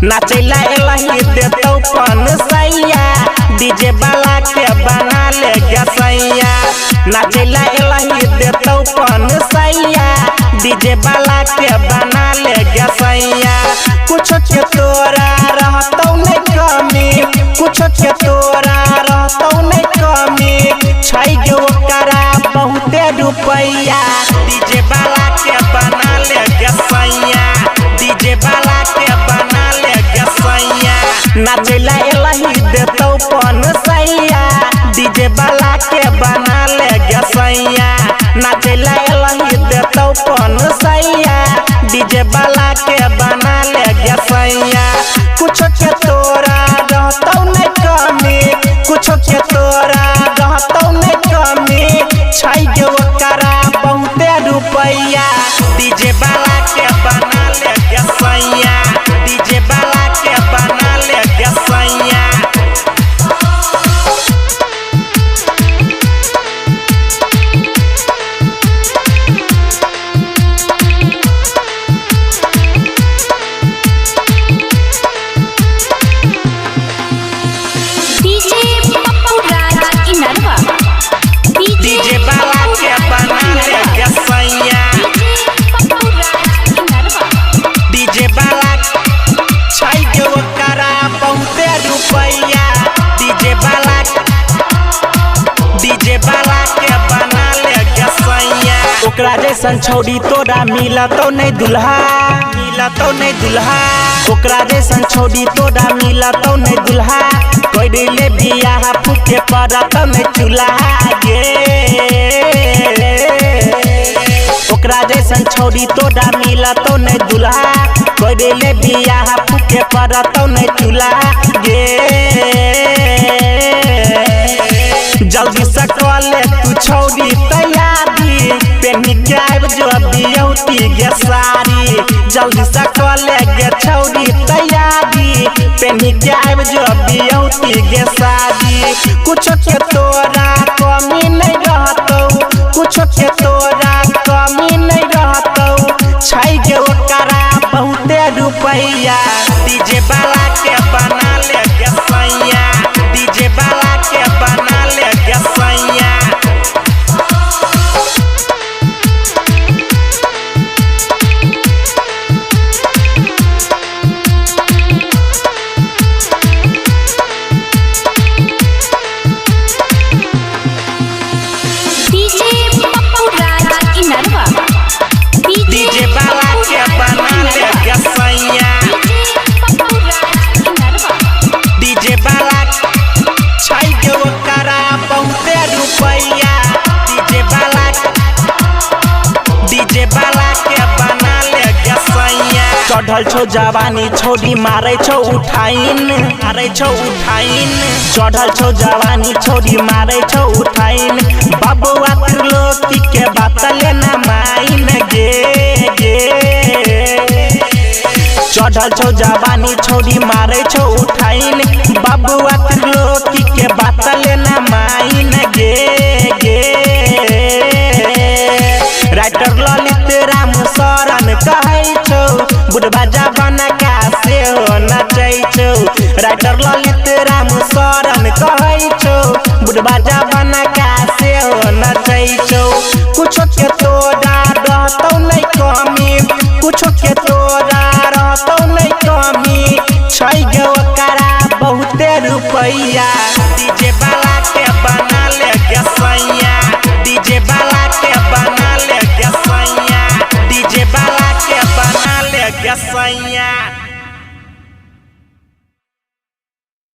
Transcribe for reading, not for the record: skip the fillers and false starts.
नाचैला एलही देतौ पन सैया डीजे वाला के बना ले गसैया नाचैला एलही देतौ पन सैया डीजे वाला के बना ले गसैया कुछ के तोरा रहतौ नहीं कमी कुछ के तोरा रहतौ नहीं कमी छै गे ओकरा बहुते रुपैया डीजे वाला के बना ले गसैया डीजे वाला के बना ले गसैया नाचैला एलही देतौ पन सैया डीजे वाला के बना ले गसैया नाचैला एलही देतौ पन सैया डीजे वाला के बना ले गसैया कुछ के तोरा रहतौ नहीं कमी कुछ के तोरा रहतौ नहीं कमी छै गे ओकरा बहुते रुपैया डीजे वाला के बना ले गसैया डीजे वाला के बना ले गसैया डीजे वाला के बना ले गसैया डीजे वाला छै गे ओकरा बहुते रुपैया डीजे वाला के बना ले गसैया ओकरा जैसन छौड़ी तोरा मिलतौ नहीं दुल्हा ओकरा जैसन छौड़ी तोरा मिलतौ नहीं दुल्हा कोई ले बियाह फूके पड़त नहीं चूल्हा गे ओकरा जैसन छौड़ी तोरा मिलतौ नहीं दुल्हा कोई ले बियाह फूके पड़त नहीं चूल्हा गे जल्दी से कर ले तू छौड़ी तैयारी पेनी के आइब जो बियौती गे सारी जल्दी से कर ले गे छौड़ी तैयारी पेनी के आइब जो बियौती गे सारी कुछ के तोरा कमी नहीं रहतौ कुछ के तोरा कमी नहीं रहतौ छै गे ओकरा बहुते रुपैया डीजे वाला के बना ले गसैया डीजे वाला के बना ले गसैया डीजे वाला के बना ले गसैया डीजे वाला छै गे ओकरा बहुते रुपैया डीजे वाला के बना ले गसैया चढ़ल छौ जवानी छोड़ी मारै छौ उठाइन चढ़ल छौ जवानी छोड़ी मारै छौ उठाइन बबुआ त्रिलोकी के बात लेना माइन गे चढ़ल छौ जवानी छोड़ी मारै छौ उठाइन बबुआ त्रिलोकी के बात लेना माइन गे राइटर ललित राम शरण कहै छौ बुढ़बा जवान का से हो नचै छौ राइटर ललित राम शरण कहै छौ बुढ़बा जवान का से हो नचै छौ कुछ के तोरा रहतौ नहीं कमी कुछ के तोरा रहतौ नहीं कमी छै गे ओकरा बहुते रुपैया डीजे वाला के बना ले गसैया डीजे वाला के बना ले गसैया डीजे वाला के बना ले गसैया।